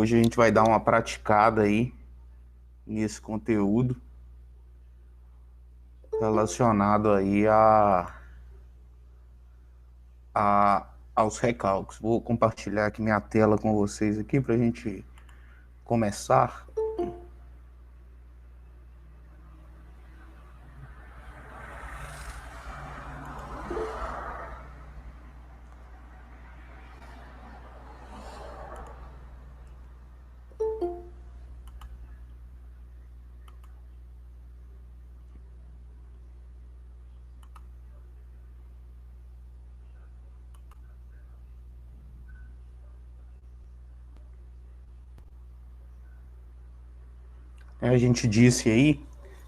Hoje a gente vai dar uma praticada aí nesse conteúdo relacionado aí aos recalques. Vou compartilhar aqui minha tela com vocês aqui para a gente começar. A gente disse aí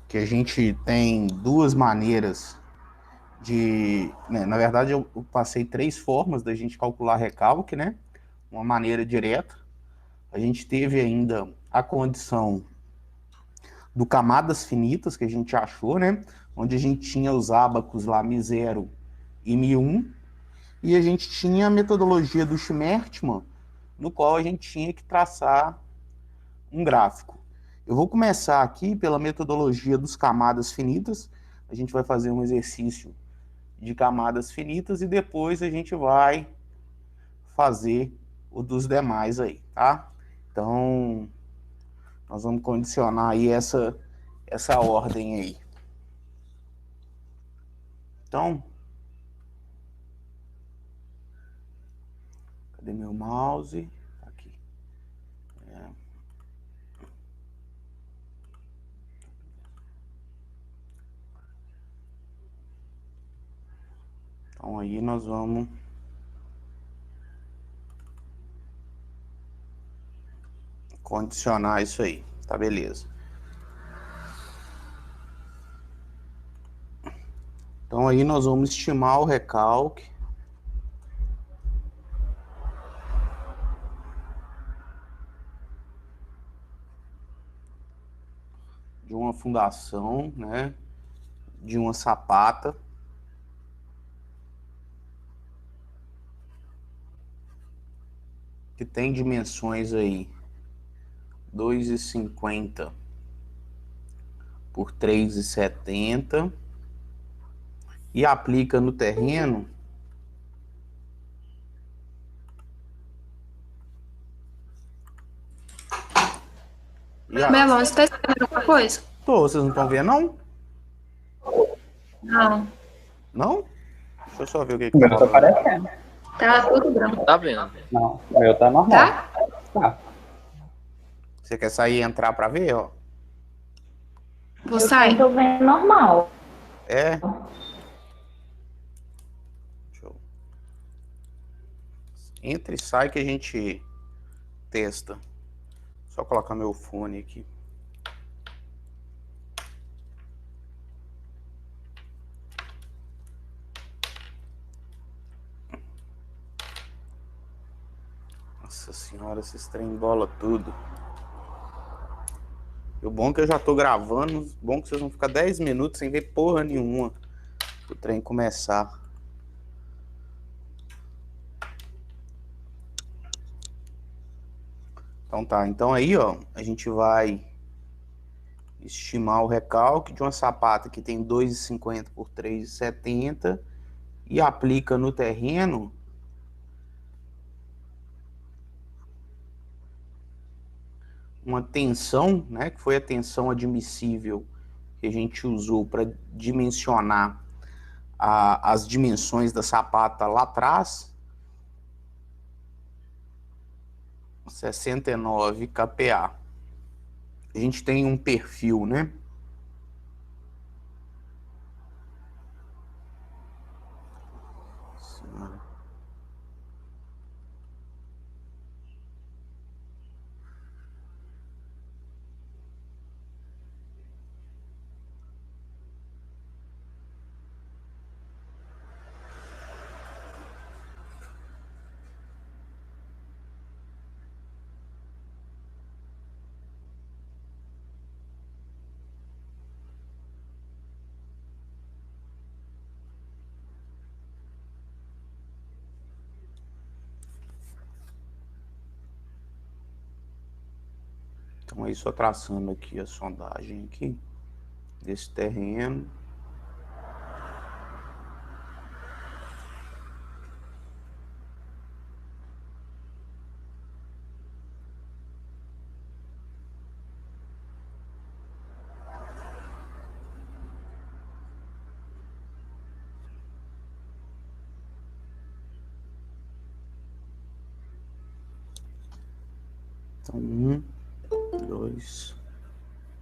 que a gente tem duas maneiras de... né, na verdade, eu passei 3 formas da gente calcular recalque, né? Uma maneira direta. A gente teve ainda a condição do camadas finitas, que a gente achou, né? Onde a gente tinha os ábacos lá Mi0 e Mi1. E a gente tinha a metodologia do Schmertmann, no qual a gente tinha que traçar um gráfico. Eu vou começar aqui pela metodologia dos camadas finitas. A gente vai fazer um exercício de camadas finitas e depois a gente vai fazer o dos demais aí, tá? Então, nós vamos condicionar aí essa ordem aí. Então, cadê meu mouse? Aqui. Então aí nós vamos condicionar isso aí, tá beleza. Então aí nós vamos estimar o recalque de uma fundação, né, de uma sapata que tem dimensões aí 2,50 por 3,70 e aplica no terreno Meu irmão, você tá escrevendo alguma coisa? Tô, vocês não estão vendo, não? Não. Não? Deixa eu só ver o que O tá meu tá rolando aqui. aparecendo. Tá tudo branco. Tá vendo? Não, o meu tá normal. Tá? Tá. Você quer sair e entrar pra ver, ó? Vou Eu sair. tô vendo normal. É? Deixa eu... Entra e sai que a gente testa. Só colocar meu fone aqui. Nossa senhora, esses trem embola tudo. E o bom é que eu já tô gravando, o bom é que vocês vão ficar 10 minutos sem ver porra nenhuma o trem começar. Então tá, então aí ó, a gente vai estimar o recalque de uma sapata que tem 2,50 por 3,70 e aplica no terreno uma tensão, né, que foi a tensão admissível que a gente usou para dimensionar as dimensões da sapata lá atrás, 69 kPa. A gente tem um perfil, né? Então aí só traçando aqui a sondagem aqui desse terreno. Então, 1, 2,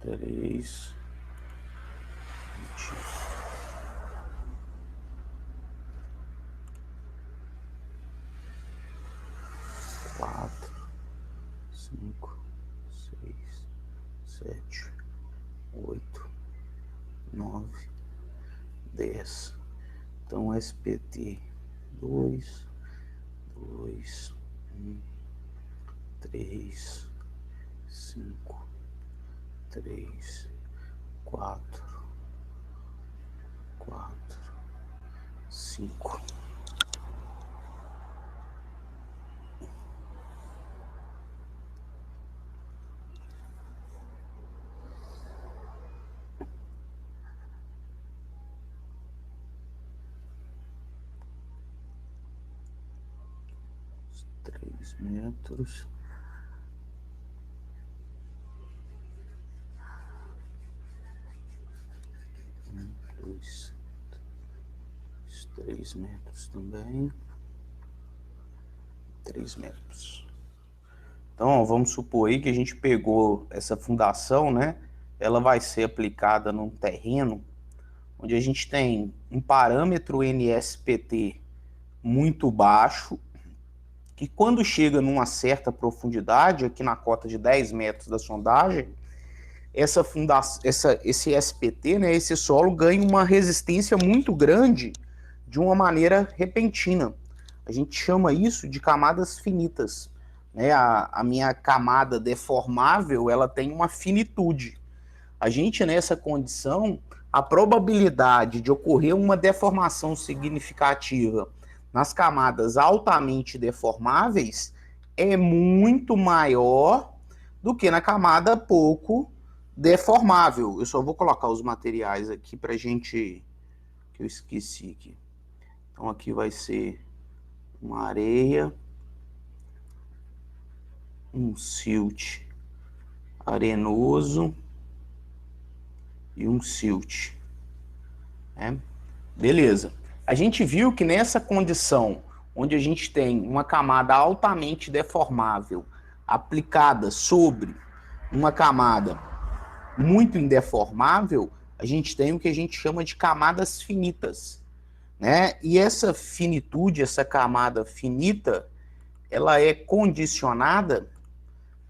3, 4, 5, 6, 7, 8, 9, 10. Então, SPT 2, 2, 1, 3, 5, 3, 4, 4, 5. Metros. Dois, 3 metros também. 3 metros. Então, ó, vamos supor aí que a gente pegou essa fundação, né? Ela vai ser aplicada num terreno onde a gente tem um parâmetro NSPT muito baixo, que quando chega numa certa profundidade, aqui na cota de 10 metros da sondagem, esse SPT, né, esse solo ganha uma resistência muito grande de uma maneira repentina. A gente chama isso de camadas finitas. Né? A minha camada deformável, ela tem uma finitude. A gente, nessa condição, a probabilidade de ocorrer uma deformação significativa nas camadas altamente deformáveis é muito maior do que na camada pouco deformável. Eu só vou colocar os materiais aqui para gente, que eu esqueci aqui. Então aqui vai ser uma areia, um silt arenoso e um silt. Beleza. A gente viu que nessa condição, onde a gente tem uma camada altamente deformável aplicada sobre uma camada muito indeformável, a gente tem o que a gente chama de camadas finitas. Né? E essa finitude, essa camada finita, ela é condicionada,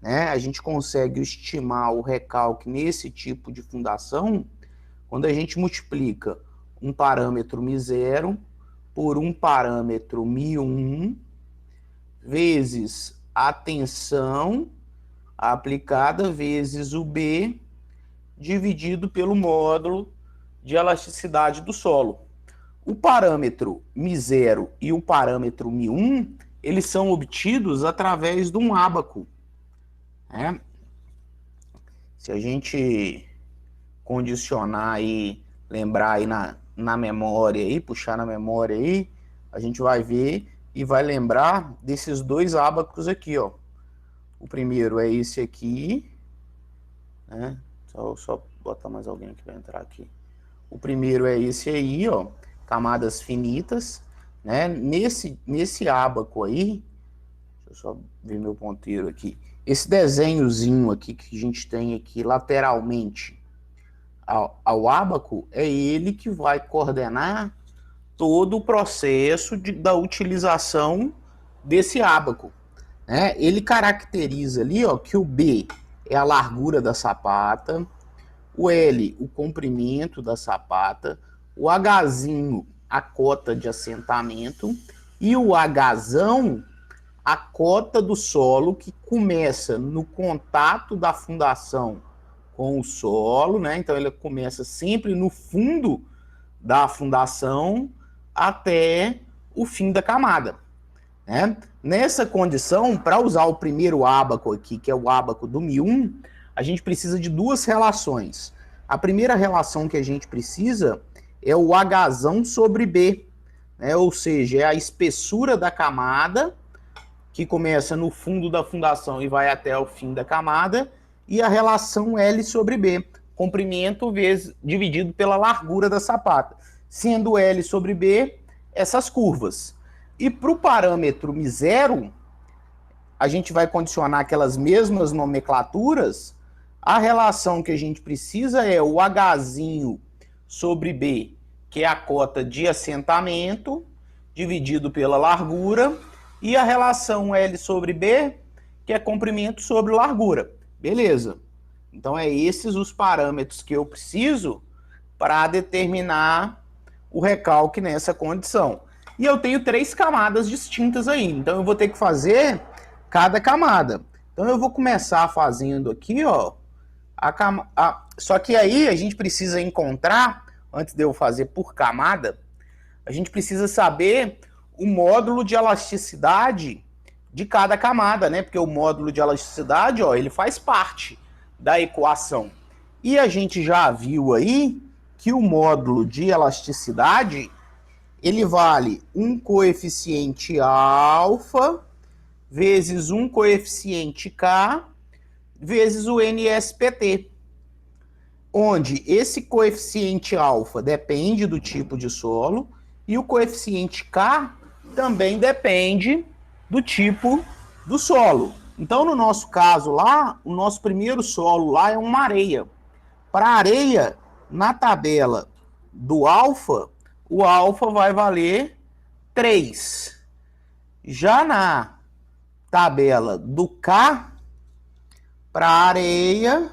né? A gente consegue estimar o recalque nesse tipo de fundação quando a gente multiplica um parâmetro μ0 por um parâmetro μ1 vezes a tensão aplicada vezes o B dividido pelo módulo de elasticidade do solo. O parâmetro μ0 e o parâmetro μ1, eles são obtidos através de um ábaco. Né? Se a gente condicionar aí, lembrar aí na memória aí, puxar na memória aí, a gente vai ver e vai lembrar desses dois ábacos aqui, ó. O primeiro é esse aqui, né? Só botar mais alguém que vai entrar aqui. O primeiro é esse aí, ó, camadas finitas, né? Nesse ábaco aí, deixa eu só ver meu ponteiro aqui. Esse desenhozinho aqui que a gente tem aqui lateralmente ao ábaco, é ele que vai coordenar todo o processo da utilização desse ábaco. Né? Ele caracteriza ali, ó, que o B é a largura da sapata, o L, o comprimento da sapata, o Hzinho, a cota de assentamento, e o Hzão, a cota do solo, que começa no contato da fundação com o solo, né? Então ele começa sempre no fundo da fundação até o fim da camada. Né? Nessa condição, para usar o primeiro ábaco aqui, que é o ábaco do μ1, a gente precisa de duas relações. A primeira relação que a gente precisa é o Hzão sobre B, né? Ou seja, é a espessura da camada, que começa no fundo da fundação e vai até o fim da camada, e a relação L sobre B, comprimento dividido pela largura da sapata, sendo L sobre B essas curvas. E para o parâmetro μ0, a gente vai condicionar aquelas mesmas nomenclaturas. A relação que a gente precisa é o Hzinho sobre B, que é a cota de assentamento, dividido pela largura, e a relação L sobre B, que é comprimento sobre largura. Beleza. Então, é esses os parâmetros que eu preciso para determinar o recalque nessa condição. E eu tenho 3 camadas distintas aí. Então, eu vou ter que fazer cada camada. Então, eu vou começar fazendo aqui, ó, só que aí a gente precisa encontrar, antes de eu fazer por camada, a gente precisa saber o módulo de elasticidade de cada camada, né? Porque o módulo de elasticidade, ó, ele faz parte da equação. E a gente já viu aí que o módulo de elasticidade, ele vale um coeficiente alfa vezes um coeficiente K vezes o NSPT, onde esse coeficiente alfa depende do tipo de solo e o coeficiente K também depende do tipo do solo. Então, no nosso caso lá, o nosso primeiro solo lá é uma areia. Para areia, na tabela do alfa, o alfa vai valer 3. Já na tabela do K, para areia,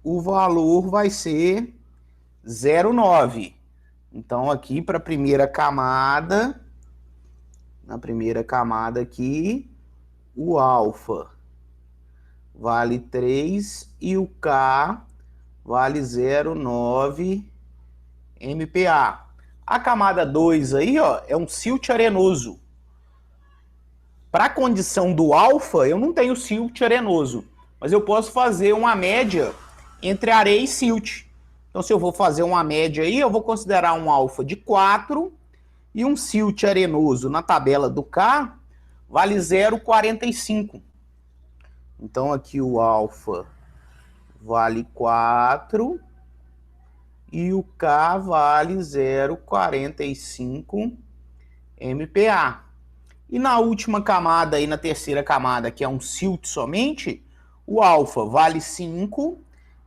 o valor vai ser 0,9. Então, aqui para a primeira camada, na primeira camada aqui, o alfa vale 3 e o K vale 0,9 MPa. A camada 2 aí, ó, é um silt arenoso. Para a condição do alfa, eu não tenho silt arenoso, mas eu posso fazer uma média entre areia e silt. Então, se eu vou fazer uma média aí, eu vou considerar um alfa de 4 e um silt arenoso na tabela do K vale 0,45. Então, aqui o alfa vale 4 e o K vale 0,45 MPa. E na última camada, aí na terceira camada, que é um silt somente, o alfa vale 5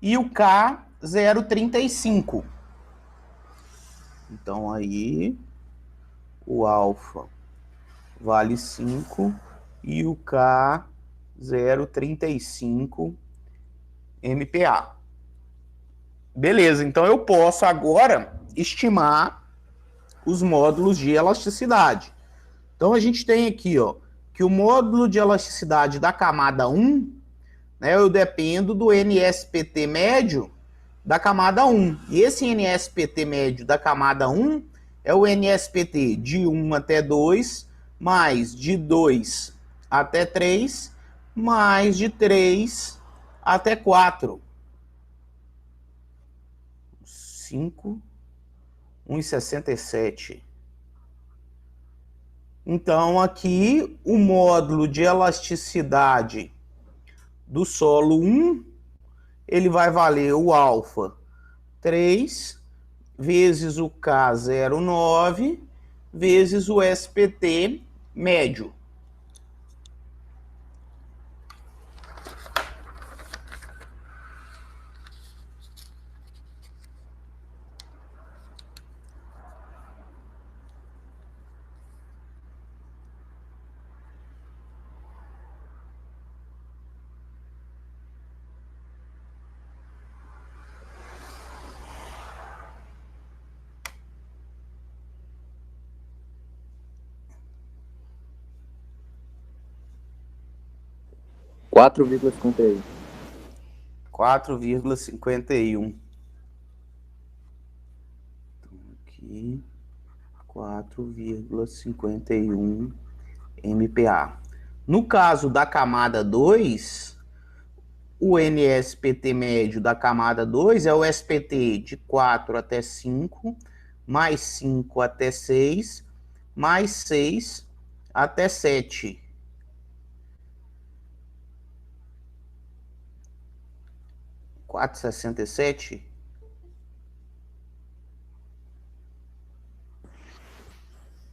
e o K 0,35. Então aí o alfa vale 5 e o K 0,35 MPa. Beleza, então eu posso agora estimar os módulos de elasticidade. Então a gente tem aqui, ó, que o módulo de elasticidade da camada 1, né, eu dependo do NSPT médio da camada 1. E esse NSPT médio da camada 1 é o NSPT de 1 até 2, mais de 2 até 3, mais de 3 até 4. 5, 1,67. Então, aqui, o módulo de elasticidade do solo 1, ele vai valer o alfa 3 vezes o K 0,9 vezes o SPT médio. Quatro vírgula 4,51. Então, aqui, 4,51 MPa. No caso da camada 2, o NSPT médio da camada 2 é o SPT de 4 até 5, mais 5 até 6, mais 6 até 7. R$4,67.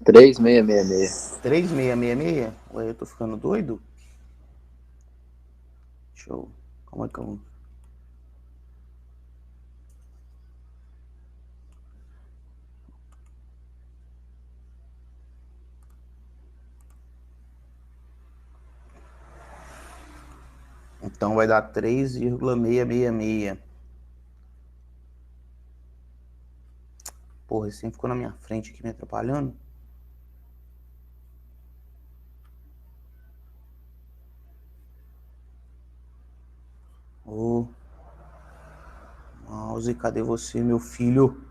3,666. 3,666? Ué, eu tô ficando doido? Deixa eu... Como é que eu... Então vai dar 3,666. Porra, esse ficou na minha frente aqui me atrapalhando. Ô, mouse, cadê você, meu filho?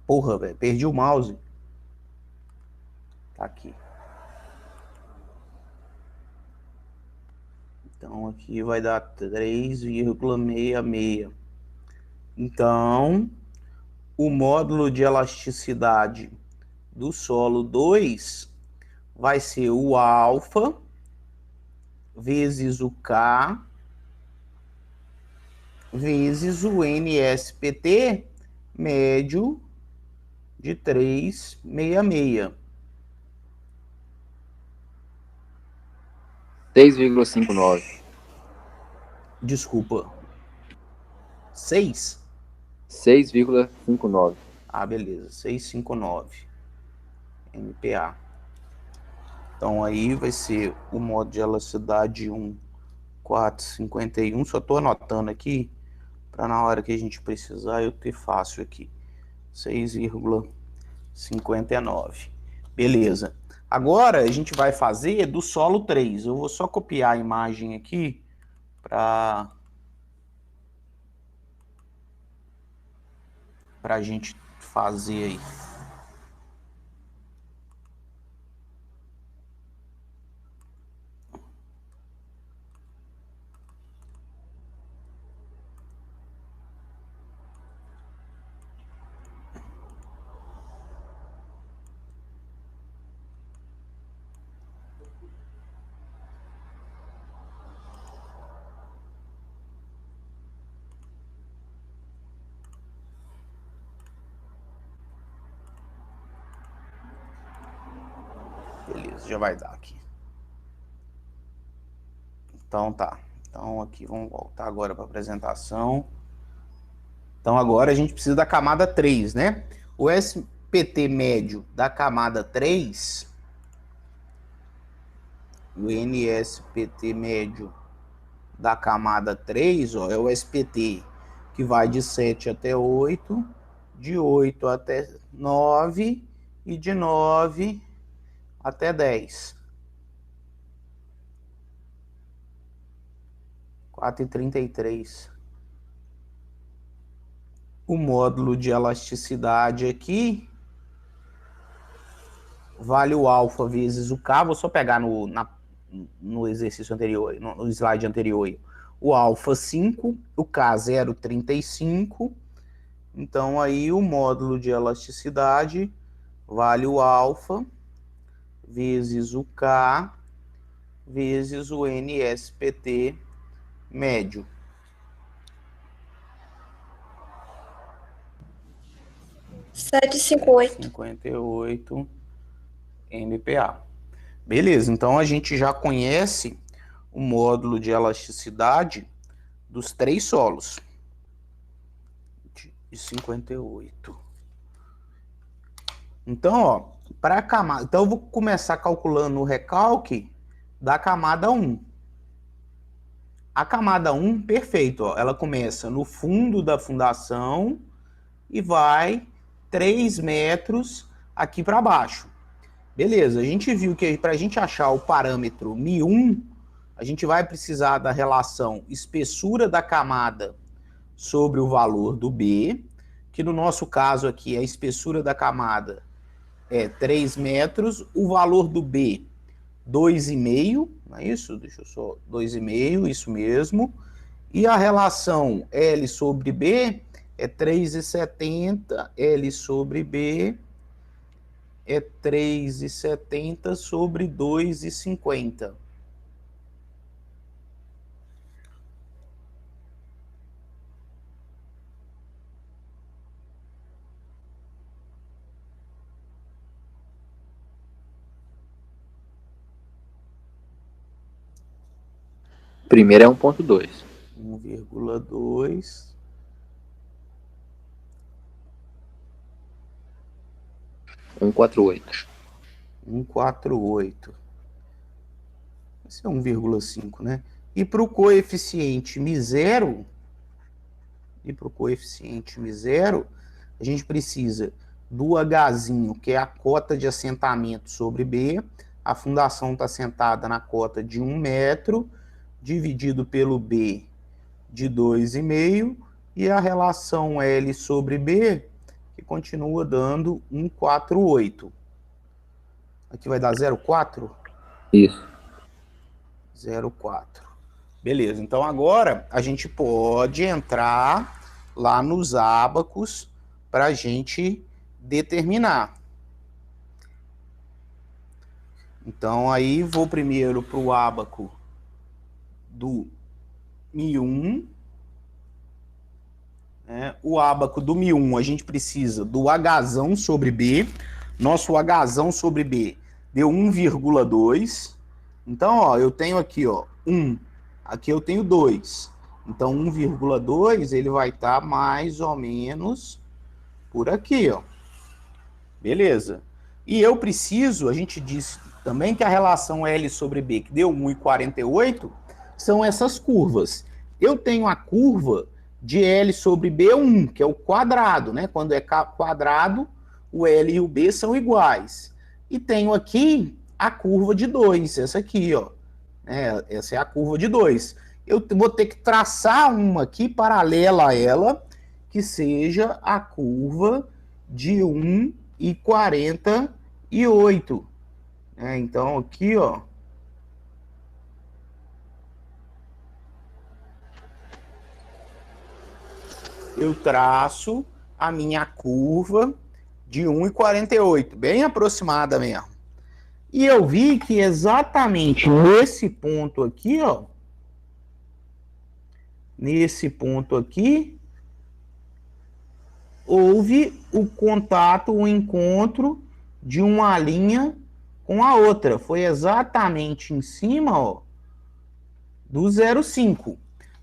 Porra, velho, perdi o mouse. Tá aqui. Então aqui vai dar 3,66. Então, o módulo de elasticidade do solo 2 vai ser o alfa vezes o K vezes o NSPT médio de 3,66. 6,59. Desculpa. 6? 6,59. Ah, beleza. 659 MPa. Então aí vai ser o módulo de elasticidade 1,451. Só estou anotando aqui para na hora que a gente precisar eu ter fácil aqui. 6,59. Beleza. Agora a gente vai fazer do solo 3. Eu vou só copiar a imagem aqui para a gente fazer aí. Beleza, já vai dar aqui. Então tá. Então aqui vamos voltar agora para a apresentação. Então agora a gente precisa da camada 3, né? O SPT médio da camada 3, o NSPT médio da camada 3, ó, é o SPT que vai de 7 até 8, de 8 até 9 e de 9 até 10. 4,33. O módulo de elasticidade aqui vale o alfa vezes o K. Vou só pegar no exercício anterior, no slide anterior. O alfa 5, o K 0,35. Então aí o módulo de elasticidade vale o alfa vezes o K vezes o NSPT médio. Sete, 58. 58 MPa. Beleza, então a gente já conhece o módulo de elasticidade dos 3 solos. De 58. Então, ó, para a camada... Então eu vou começar calculando o recalque da camada 1. A camada 1, perfeito, ó, ela começa no fundo da fundação e vai 3 metros aqui para baixo. Beleza, a gente viu que para a gente achar o parâmetro μ1, a gente vai precisar da relação espessura da camada sobre o valor do B, que no nosso caso aqui a espessura da camada é 3 metros, o valor do B 2,5, não é isso? Deixa eu só, 2,5, isso mesmo. E a relação L sobre B é 3,70, L sobre B é 3,70 sobre 2,50. Primeiro é 1,2. 1,2. 1,48. 1,48. Esse é 1,5, né? E para o coeficiente μ0, a gente precisa do Hzinho, que é a cota de assentamento sobre B. A fundação está assentada na cota de 1 metro, dividido pelo B de 2,5, e a relação L sobre B, que continua dando 1,48. Aqui vai dar 0,4? Isso. 0,4. Beleza, então agora a gente pode entrar lá nos ábacos para a gente determinar. Então aí vou primeiro para o ábaco do μ1. Né? O ábaco do μ1 a gente precisa do Hzão sobre B. Nosso Hzão sobre B deu 1,2. Então, ó, eu tenho aqui, ó, 1. Aqui eu tenho 2. Então, 1,2 ele vai estar mais ou menos por aqui, ó. Beleza. E eu preciso, a gente disse também que a relação L sobre B, que deu 1,48, são essas curvas. Eu tenho a curva de L sobre B1, que é o quadrado, né? Quando é quadrado, o L e o B são iguais. E tenho aqui a curva de 2, essa aqui, ó. Essa é a curva de 2. Eu vou ter que traçar uma aqui paralela a ela, que seja a curva de 1,48. Então, aqui, ó. Eu traço a minha curva de 1,48, bem aproximada mesmo. E eu vi que exatamente nesse ponto aqui, ó, nesse ponto aqui, houve o contato, o encontro de uma linha com a outra. Foi exatamente em cima, ó, do 0,5.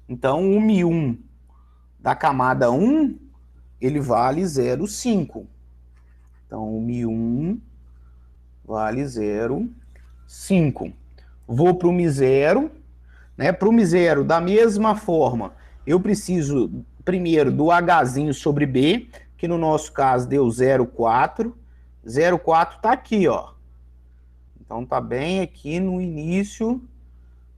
Então, o μ1 da camada 1, ele vale 0,5. Então, o μ1 vale 0,5. Vou para o μ0, né? Para o μ0, da mesma forma, eu preciso primeiro do Hzinho sobre B, que no nosso caso deu 0,4. 0,4 está aqui, ó. Então está bem aqui no início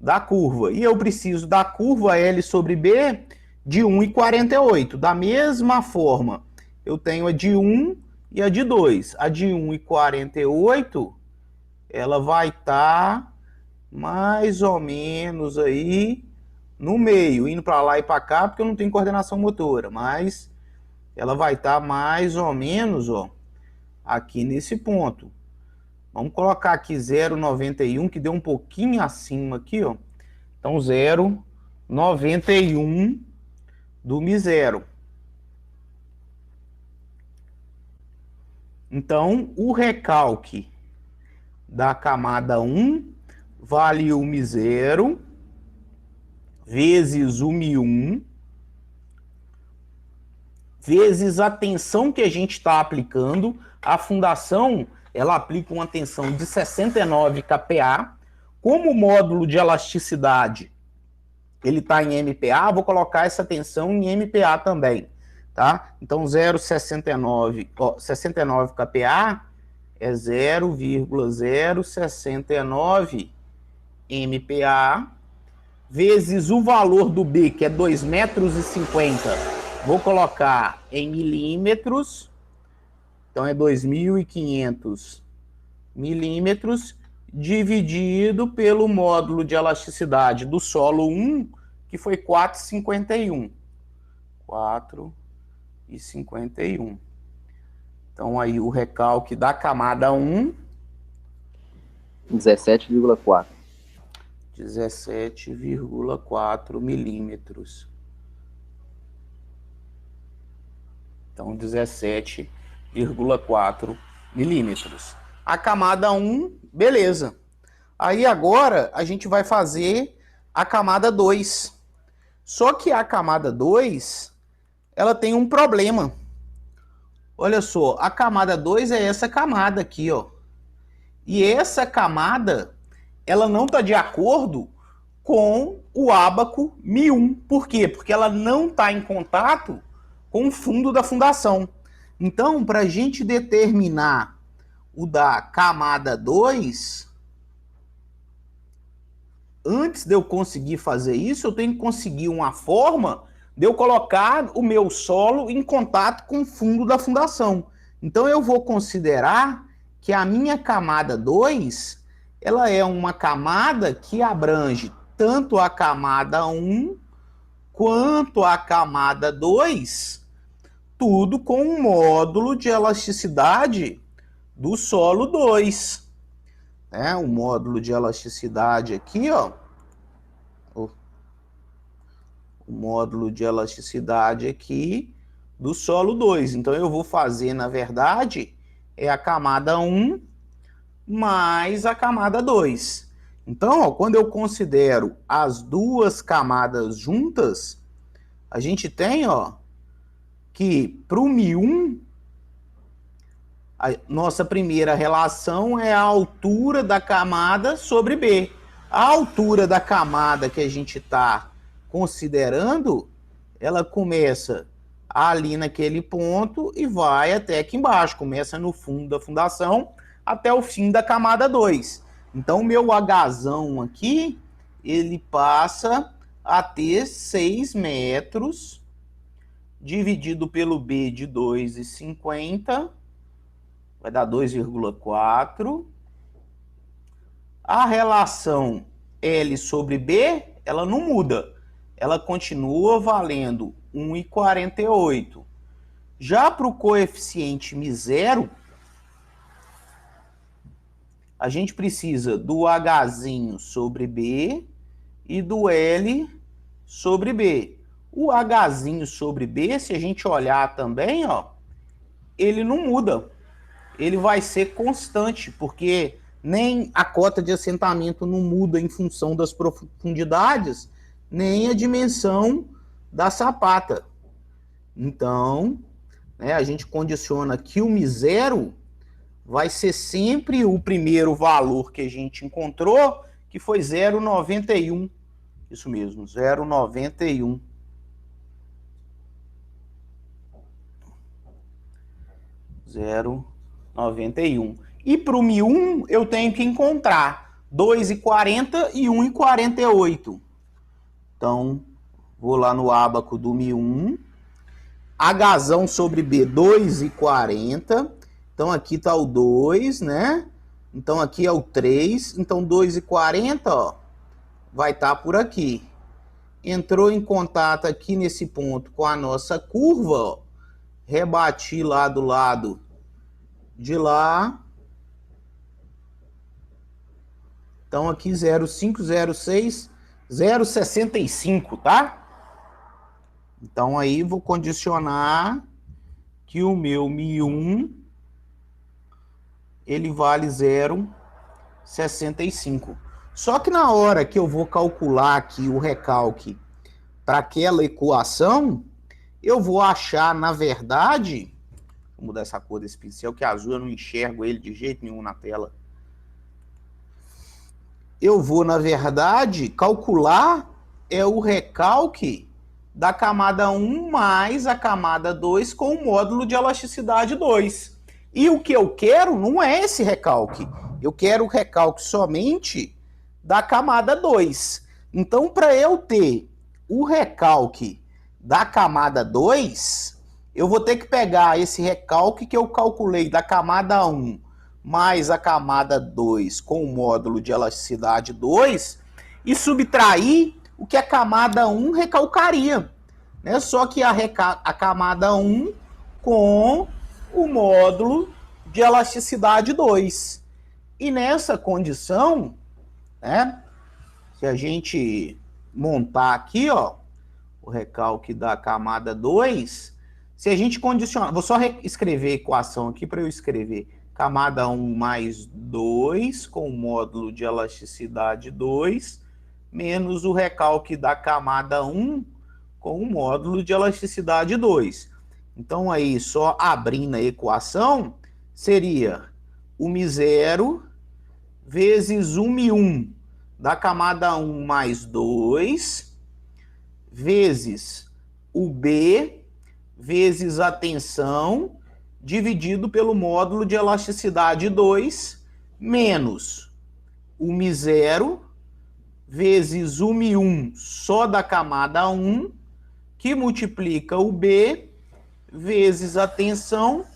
da curva. E eu preciso da curva L sobre B de 1,48. Da mesma forma, eu tenho a de 1 e a de 2. A de 1,48, ela vai estar mais ou menos aí no meio, indo para lá e para cá, porque eu não tenho coordenação motora, mas ela vai estar mais ou menos, ó, aqui nesse ponto. Vamos colocar aqui 0,91, que deu um pouquinho acima aqui, ó. Então, 0,91 do μ0. Então, o recalque da camada 1 vale o μ0 vezes o μ1 vezes a tensão que a gente está aplicando. A fundação, ela aplica uma tensão de 69 kPa. Como o módulo de elasticidade ele está em MPa, vou colocar essa tensão em MPa também, tá? Então, 0,69 kPa é 0,069 MPa vezes o valor do B, que é 2,50 metros. Vou colocar em milímetros. Então, é 2.500 milímetros dividido pelo módulo de elasticidade do solo 1, que que foi 4,51. 4,51. Então, aí o recalque da camada 1... 17,4. 17,4 milímetros. Então, 17,4 milímetros. A camada 1, beleza. Aí agora a gente vai fazer a camada 2. Só que a camada 2, ela tem um problema. Olha só, a camada 2 é essa camada aqui, ó. E essa camada, ela não está de acordo com o ábaco Mi1. Por quê? Porque ela não está em contato com o fundo da fundação. Então, para a gente determinar o da camada 2, antes de eu conseguir fazer isso, eu tenho que conseguir uma forma de eu colocar o meu solo em contato com o fundo da fundação. Então, eu vou considerar que a minha camada 2, ela é uma camada que abrange tanto a camada 1 quanto a camada 2, tudo com um módulo de elasticidade do solo 2. O módulo de elasticidade aqui, ó. O módulo de elasticidade aqui do solo 2. Então, eu vou fazer, na verdade, a camada 1 mais a camada 2. Então, ó, quando eu considero as duas camadas juntas, a gente tem, ó, que para o Mi1, a nossa primeira relação é a altura da camada sobre B. A altura da camada que a gente está considerando, ela começa ali naquele ponto e vai até aqui embaixo. Começa no fundo da fundação até o fim da camada 2. Então, o meu Hzão aqui, ele passa a ter 6 metros, dividido pelo B de 2,50, vai dar 2,4. A relação L sobre B, ela não muda. Ela continua valendo 1,48. Já para o coeficiente μ0, a gente precisa do Hzinho sobre B e do L sobre B. O Hzinho sobre B, se a gente olhar também, ó, ele não muda. Ele vai ser constante, porque nem a cota de assentamento não muda em função das profundidades, nem a dimensão da sapata. Então, a gente condiciona que o μ0 vai ser sempre o primeiro valor que a gente encontrou, que foi 0,91. Isso mesmo, 0,91. 0,91. E para o Mi1 eu tenho que encontrar 2,40 e 1,48. Então, vou lá no ábaco do Mi1. Hzão sobre B, 2,40. Então, aqui está o 2, né? Então, aqui é o 3. Então, 2,40, ó, vai estar por aqui. Entrou em contato aqui nesse ponto com a nossa curva, ó. Rebati lá do lado de lá. Então, aqui 0,506, 0,65, tá? Então, aí vou condicionar que o meu Mi1, ele vale 0,65. Só que na hora que eu vou calcular aqui o recalque para aquela equação, eu vou achar, na verdade... Vou mudar essa cor desse pincel, que azul eu não enxergo ele de jeito nenhum na tela. Eu vou, na verdade, calcular o recalque da camada 1 mais a camada 2 com o módulo de elasticidade 2. E o que eu quero não é esse recalque. Eu quero o recalque somente da camada 2. Então, para eu ter o recalque da camada 2, eu vou ter que pegar esse recalque que eu calculei da camada 1 mais a camada 2 com o módulo de elasticidade 2 e subtrair o que a camada 1 recalcaria, né? Só que a camada 1 com o módulo de elasticidade 2. E nessa condição, né, se a gente montar aqui, ó, o recalque da camada 2, se a gente condicionar, vou só escrever a equação aqui para eu escrever camada 1 mais 2 com o módulo de elasticidade 2, menos o recalque da camada 1 com o módulo de elasticidade 2. Então aí, só abrindo a equação, seria o μ0 vezes o μ1 da camada 1 mais 2, vezes o B, vezes a tensão, dividido pelo módulo de elasticidade 2, menos o μ0, vezes o μ1 só da camada 1, que multiplica o B, vezes a tensão,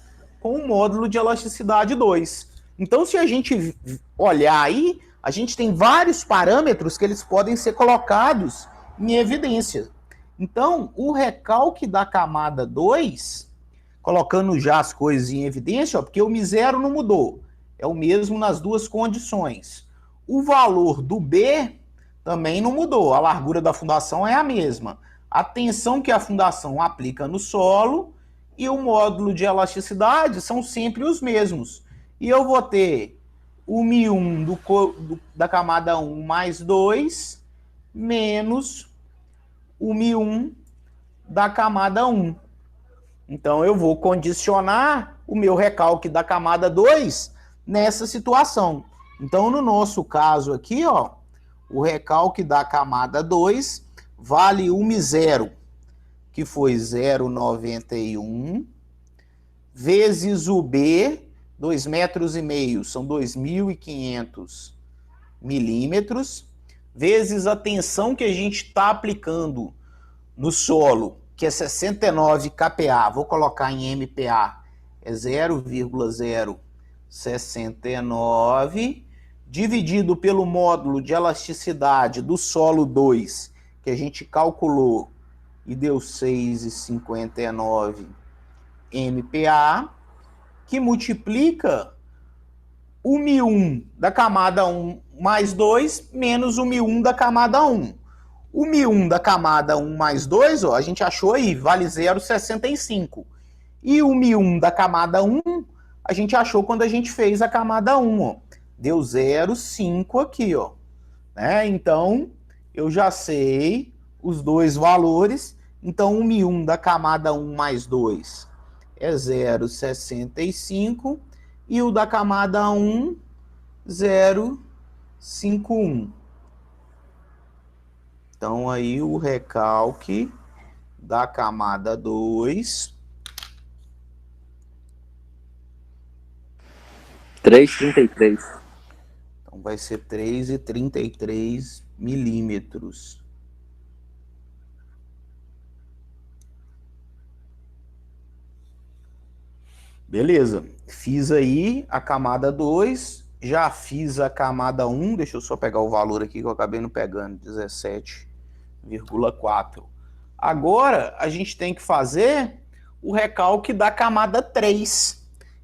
com o módulo de elasticidade 2. Então, se a gente olhar aí, a gente tem vários parâmetros que eles podem ser colocados em evidência. Então, o recalque da camada 2, colocando já as coisas em evidência, ó, porque o μ0 não mudou, é o mesmo nas duas condições. O valor do B também não mudou, a largura da fundação é a mesma. A tensão que a fundação aplica no solo e o módulo de elasticidade são sempre os mesmos. E eu vou ter o μ1 da camada 1 mais 2 menos o μ1 da camada 1. Então, eu vou condicionar o meu recalque da camada 2 nessa situação. Então, no nosso caso aqui, ó, o recalque da camada 2 vale o μ0, que foi 0,91, vezes o B, 2,5 metros, são 2.500 milímetros, vezes a tensão que a gente está aplicando no solo, que é 69 kPa, vou colocar em MPa, é 0,069, dividido pelo módulo de elasticidade do solo 2, que a gente calculou e deu 6,59 MPa, que multiplica o μ1 da camada 1 mais 2 menos o μ1 da camada 1. O μ1 da camada 1 mais 2, ó, a gente achou aí, vale 0,65. E o μ1 da camada 1, a gente achou quando a gente fez a camada 1, ó. Deu 0,5 aqui, ó. Né? Então, eu já sei os dois valores. Então, o μ1 da camada 1 mais 2 é 0,65 e o da camada 1, 0,51. Então, aí o recalque da camada 2... 3,33. Então, vai ser 3,33 milímetros. Beleza. Fiz aí a camada 2, já fiz a camada 1, deixa eu só pegar o valor aqui que eu acabei não pegando, 17,4. Agora, a gente tem que fazer o recalque da camada 3.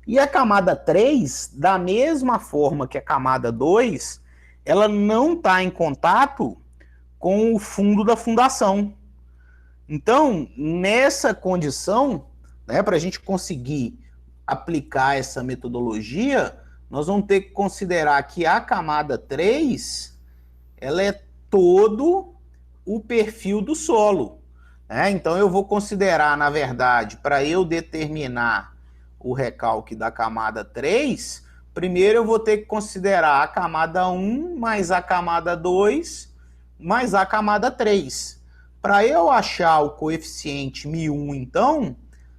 E a camada 3, da mesma forma que a camada 2, ela não está em contato com o fundo da fundação. Então, nessa condição, né, para a gente conseguir aplicar essa metodologia, nós vamos ter que considerar que a camada 3, ela é todo o perfil do solo. Né? Então, eu vou considerar, na verdade, para eu determinar o recalque da camada 3, primeiro eu vou ter que considerar a camada 1 mais a camada 2 mais a camada 3. Para eu achar o coeficiente μ1, então,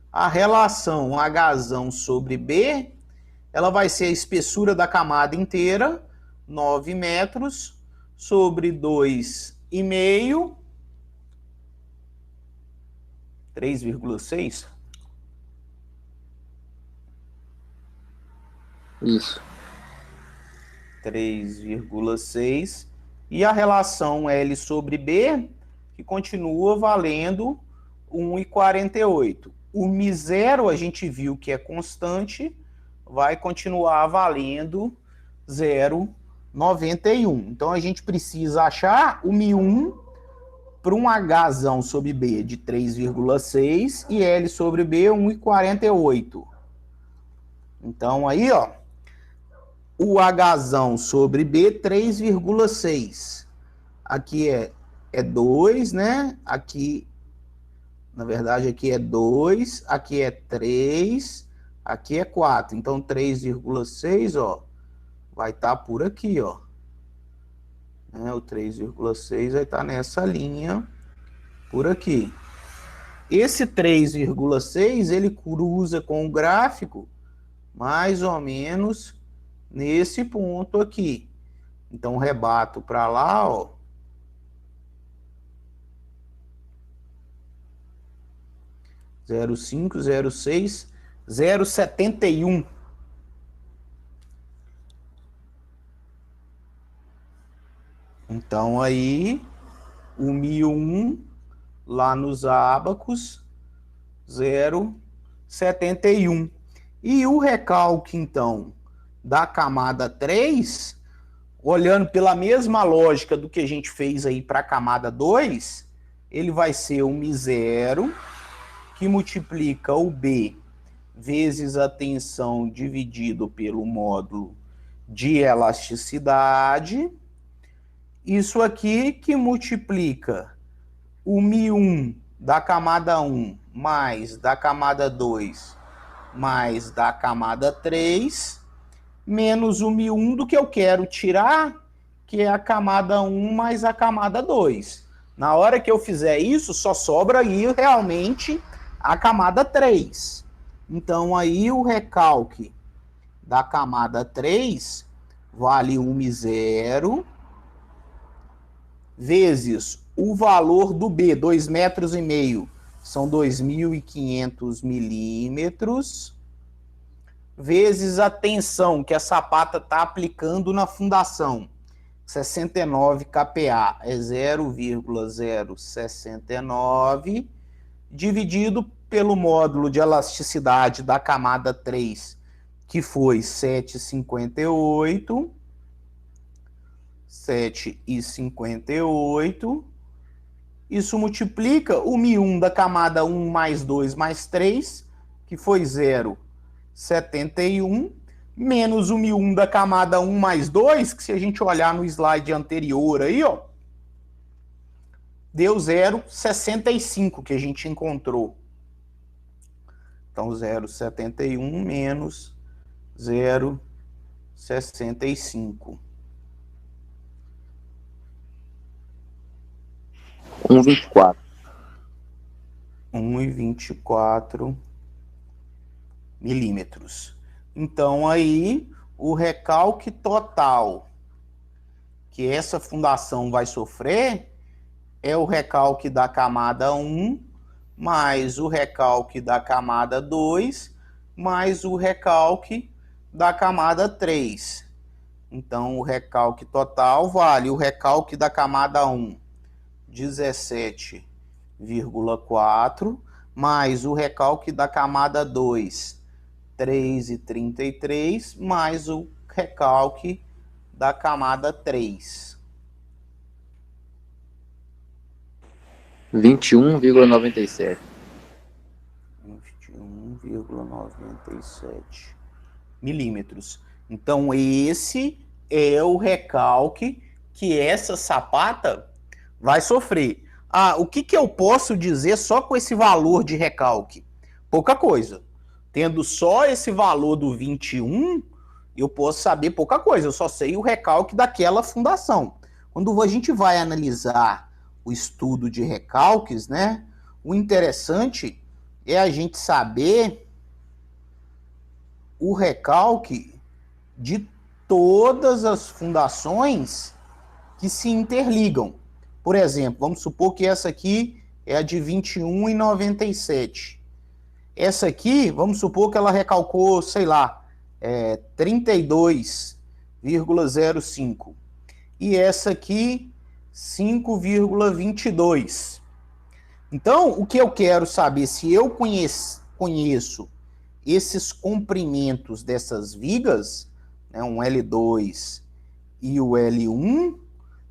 a relação H sobre B, ela vai ser a espessura da camada inteira, 9 metros, sobre 2,5, 3,6. Isso. 3,6 E a relação L sobre B, que continua valendo 1,48. O μ0 a gente viu que é constante, vai continuar valendo 0,91. Então a gente precisa achar o μ1 para um Hzão sobre B de 3,6 e L sobre B 1,48. Então aí, ó, o Hzão sobre B 3,6. Aqui é 2, né? Aqui, na verdade, aqui é 2, aqui é 3, aqui é 4. Então 3,6, ó, vai estar por aqui, ó. O 3,6 vai estar nessa linha por aqui. Esse 3,6 ele cruza com o gráfico mais ou menos nesse ponto aqui. Então rebato para lá, ó. Zero 0,6, 0,71. Então aí o μ1 lá nos ábacos 0,71. E o recalque então da camada 3, olhando pela mesma lógica do que a gente fez aí para a camada 2, ele vai ser o μ0 que multiplica o B vezes a tensão dividido pelo módulo de elasticidade. Isso aqui que multiplica o μ1 da camada 1 mais da camada 2 mais da camada 3, menos o μ1 do que eu quero tirar, que é a camada 1 mais a camada 2. Na hora que eu fizer isso, só sobra aí realmente a camada 3. Então aí o recalque da camada 3 vale 1 μ0 vezes o valor do B, 2,5 metros, são 2.500 milímetros, vezes a tensão que a sapata está aplicando na fundação, 69 kPa, é 0,069, dividido pelo módulo de elasticidade da camada 3, que foi 7,58, 7,58. Isso multiplica o μ1 da camada 1 mais 2 mais 3, que foi 0,71, menos o μ1 da camada 1 mais 2, que se a gente olhar no slide anterior aí, ó, deu 0,65 que a gente encontrou. Então 0,71 menos 0,65. 1,24. 1,24 milímetros. Então aí o recalque total que essa fundação vai sofrer é o recalque da camada 1 mais o recalque da camada 2 mais o recalque da camada 3. Então o recalque total vale o recalque da camada 1, 17,4, mais o recalque da camada 2, 3,33, mais o recalque da camada 3. 21,97. 21,97 milímetros. Então esse é o recalque que essa sapata vai sofrer. O que eu posso dizer só com esse valor de recalque? Pouca coisa. Tendo só esse valor do 21, eu posso saber pouca coisa. Eu só sei o recalque daquela fundação. Quando a gente vai analisar o estudo de recalques, né, o interessante é a gente saber o recalque de todas as fundações que se interligam. Por exemplo, vamos supor que essa aqui é a de 21,97. Essa aqui, vamos supor que ela recalcou, sei lá, 32,05. e essa aqui 5,22. Então, o que eu quero saber, se eu conheço esses comprimentos dessas vigas, né, um L2 e o L1,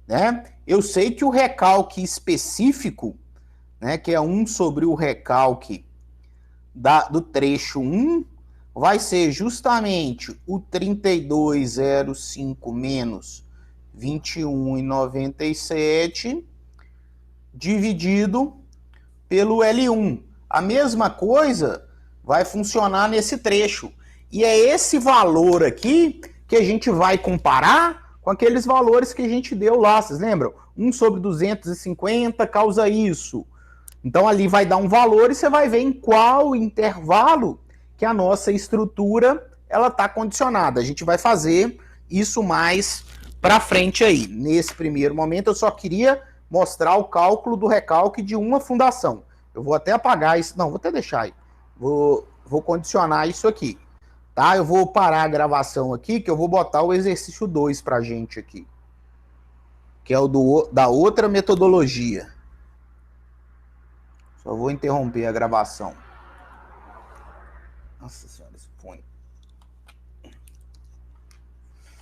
né, eu sei que o recalque específico, né, que é 1 sobre o recalque do trecho 1, vai ser justamente o 32,05 menos 21,97 dividido pelo L1. A mesma coisa vai funcionar nesse trecho. E é esse valor aqui que a gente vai comparar com aqueles valores que a gente deu lá. Vocês lembram? 1 sobre 250 causa isso. Então ali vai dar um valor e você vai ver em qual intervalo que a nossa estrutura ela está condicionada. A gente vai fazer isso mais para frente aí. Nesse primeiro momento eu só queria mostrar o cálculo do recalque de uma fundação. Eu vou até apagar isso. Não, vou até deixar aí. Vou condicionar isso aqui. Tá? Eu vou parar a gravação aqui, que eu vou botar o exercício 2 para a gente aqui. Que é o da outra metodologia. Só vou interromper a gravação. Nossa senhora, esse fone.